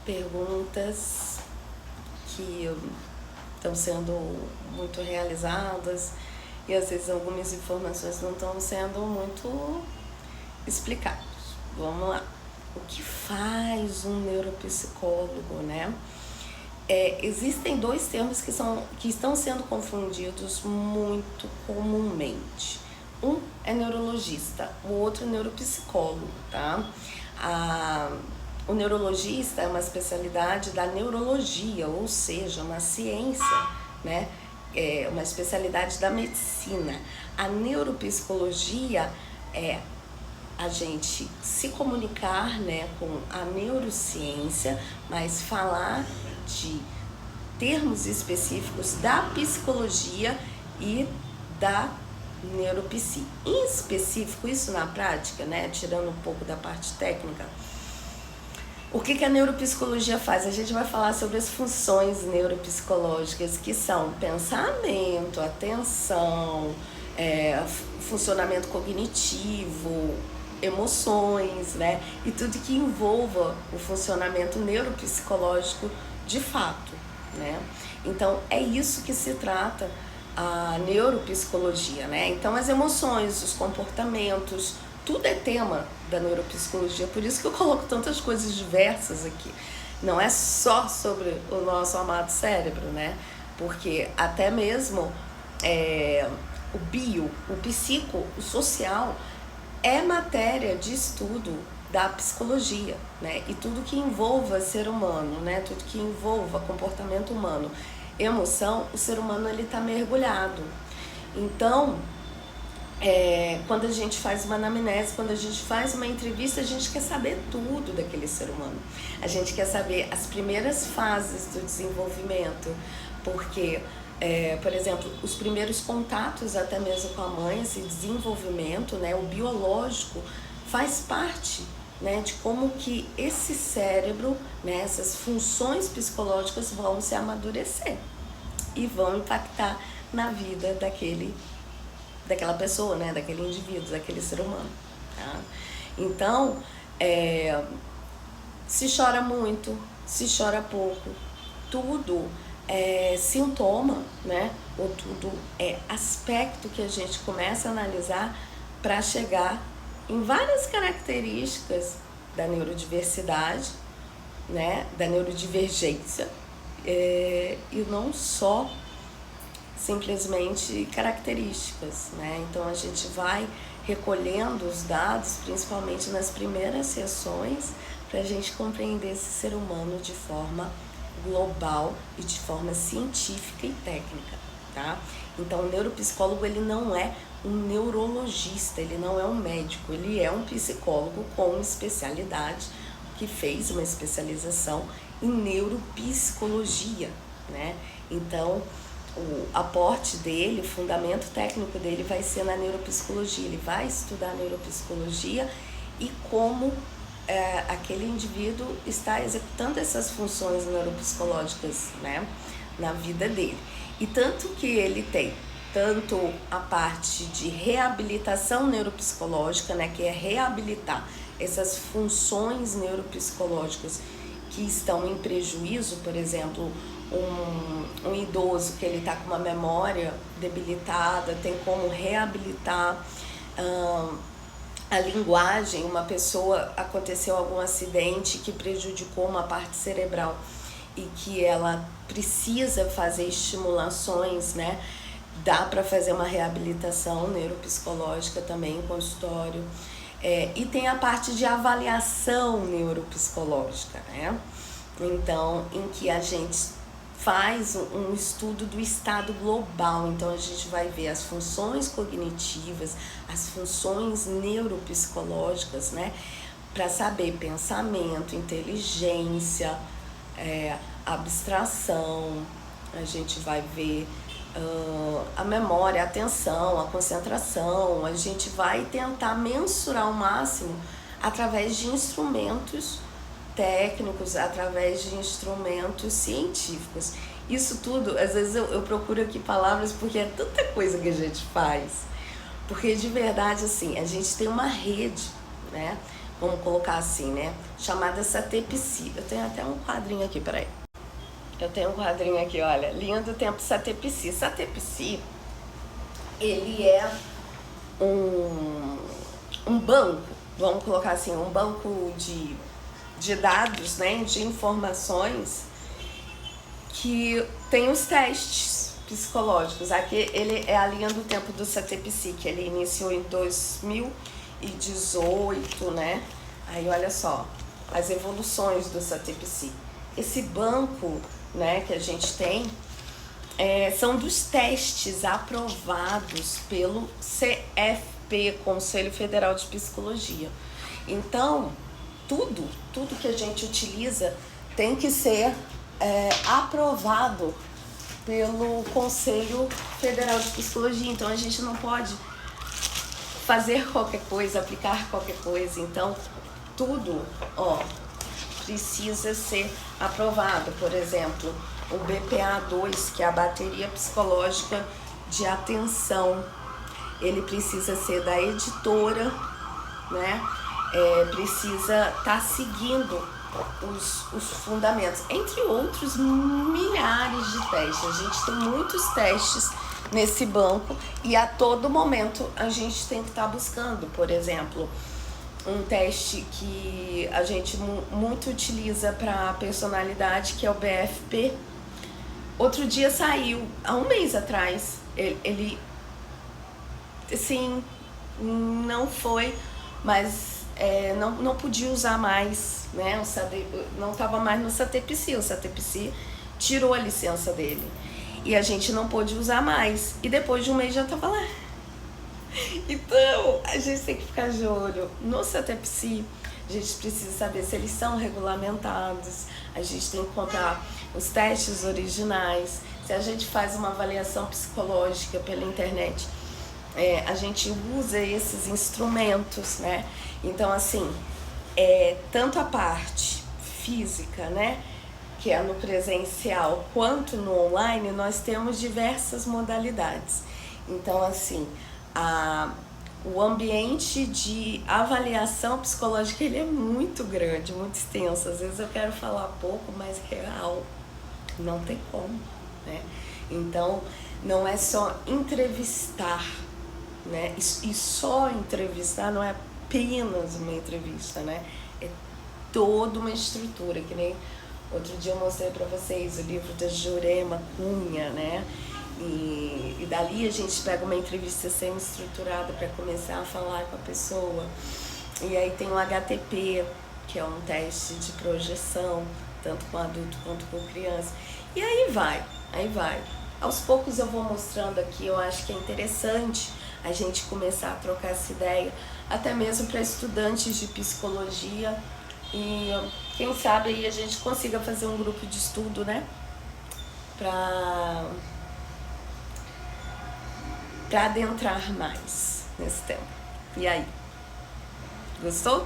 perguntas que estão sendo muito realizadas e às vezes algumas informações não estão sendo muito explicadas. Vamos lá. O que faz um neuropsicólogo, né? Existem dois termos que estão sendo confundidos muito comumente. Um é neurologista, o outro é neuropsicólogo, tá? O neurologista é uma especialidade da neurologia, ou seja, uma ciência, né? É uma especialidade da medicina. A neuropsicologia é a gente se comunicar, né, com a neurociência, mas falar de termos específicos da psicologia e da neuropsi. Em específico, isso na prática, né, tirando um pouco da parte técnica, o que a neuropsicologia faz? A gente vai falar sobre as funções neuropsicológicas, que são pensamento, atenção, funcionamento cognitivo, emoções, né? E tudo que envolva o funcionamento neuropsicológico de fato, né? Então, é isso que se trata a neuropsicologia, né? Então, as emoções, os comportamentos, tudo é tema da neuropsicologia, por isso que eu coloco tantas coisas diversas aqui. Não é só sobre o nosso amado cérebro, né? Porque até mesmo o bio, o psico, o social é matéria de estudo da psicologia, né? E tudo que envolva ser humano, né? Tudo que envolva comportamento humano, emoção, o ser humano ele está mergulhado. Então, quando a gente faz uma anamnese, quando a gente faz uma entrevista, a gente quer saber tudo daquele ser humano. A gente quer saber as primeiras fases do desenvolvimento, porque, por exemplo, os primeiros contatos até mesmo com a mãe, esse desenvolvimento, né, o biológico, faz parte, né, de como que esse cérebro, né, essas funções psicológicas vão se amadurecer e vão impactar na vida daquela pessoa, né, daquele indivíduo, daquele ser humano, tá? Então, se chora muito, se chora pouco, tudo é sintoma, né, ou tudo é aspecto que a gente começa a analisar para chegar em várias características da neurodiversidade, né, da neurodivergência, e não só simplesmente características, né? Então a gente vai recolhendo os dados, principalmente nas primeiras sessões, para a gente compreender esse ser humano de forma global e de forma científica e técnica, tá? Então o neuropsicólogo ele não é um neurologista, ele não é um médico, ele é um psicólogo com especialidade, que fez uma especialização em neuropsicologia, né? Então o aporte dele, o fundamento técnico dele vai ser na neuropsicologia. Ele vai estudar a neuropsicologia e como aquele indivíduo está executando essas funções neuropsicológicas, né, na vida dele. E tanto que ele tem tanto a parte de reabilitação neuropsicológica, né, que é reabilitar essas funções neuropsicológicas que estão em prejuízo, por exemplo, um idoso que ele está com uma memória debilitada, tem como reabilitar a linguagem. Uma pessoa, aconteceu algum acidente que prejudicou uma parte cerebral e que ela precisa fazer estimulações, né? Dá para fazer uma reabilitação neuropsicológica também em consultório. E tem a parte de avaliação neuropsicológica, né? Então, em que a gente faz um estudo do estado global. Então a gente vai ver as funções cognitivas, as funções neuropsicológicas, né? Para saber pensamento, inteligência, abstração. A gente vai ver a memória, a atenção, a concentração. A gente vai tentar mensurar ao máximo através de instrumentos técnicos, através de instrumentos científicos. Isso tudo, às vezes eu procuro aqui palavras porque é tanta coisa que a gente faz. Porque de verdade, assim, a gente tem uma rede, né? vamos colocar assim, né? Chamada SatePsi. Eu tenho até um quadrinho aqui, peraí. Eu tenho um quadrinho aqui, olha, Linha do Tempo SatePsi. SatePsi, ele é um banco, vamos colocar assim, um banco de dados, né, de informações que tem os testes psicológicos. Aqui ele é a linha do tempo do SatePsi, que ele iniciou em 2018, né? Aí olha só, as evoluções do SatePsi. Esse banco, né, que a gente tem, são dos testes aprovados pelo CFP, Conselho Federal de Psicologia. Então, tudo que a gente utiliza tem que ser aprovado pelo Conselho Federal de Psicologia. Então, a gente não pode fazer qualquer coisa, aplicar qualquer coisa. Então, tudo, precisa ser aprovado. Por exemplo, o BPA-2, que é a bateria psicológica de atenção, ele precisa ser da editora, né? Precisa estar seguindo os fundamentos, entre outros milhares de testes. A gente tem muitos testes nesse banco e a todo momento a gente tem que estar buscando, por exemplo, um teste que a gente muito utiliza para personalidade, que é o BFP. Outro dia saiu, há um mês atrás, ele assim, não foi, mas não podia usar mais, né? Não estava mais no SatePsi, o SatePsi tirou a licença dele e a gente não pôde usar mais, e depois de um mês já estava lá. Então, a gente tem que ficar de olho no SatePsi. A gente precisa saber se eles são regulamentados. A gente tem que comprar os testes originais. Se a gente faz uma avaliação psicológica pela internet, a gente usa esses instrumentos, né? Então, assim, tanto a parte física, né, que é no presencial, quanto no online, nós temos diversas modalidades. Então, assim, o ambiente de avaliação psicológica, ele é muito grande, muito extenso. Às vezes eu quero falar pouco, mas real, não tem como, né? Então, não é só entrevistar, né? E só entrevistar não é apenas uma entrevista, né? É toda uma estrutura, que nem outro dia eu mostrei para vocês o livro da Jurema Cunha, né? E dali a gente pega uma entrevista semi-estruturada para começar a falar com a pessoa. E aí tem o HTP, que é um teste de projeção, tanto com adulto quanto com criança. E aí vai. Aos poucos eu vou mostrando aqui, eu acho que é interessante a gente começar a trocar essa ideia, até mesmo para estudantes de psicologia. E quem sabe aí a gente consiga fazer um grupo de estudo, né? Para adentrar mais nesse tema. E aí? Gostou?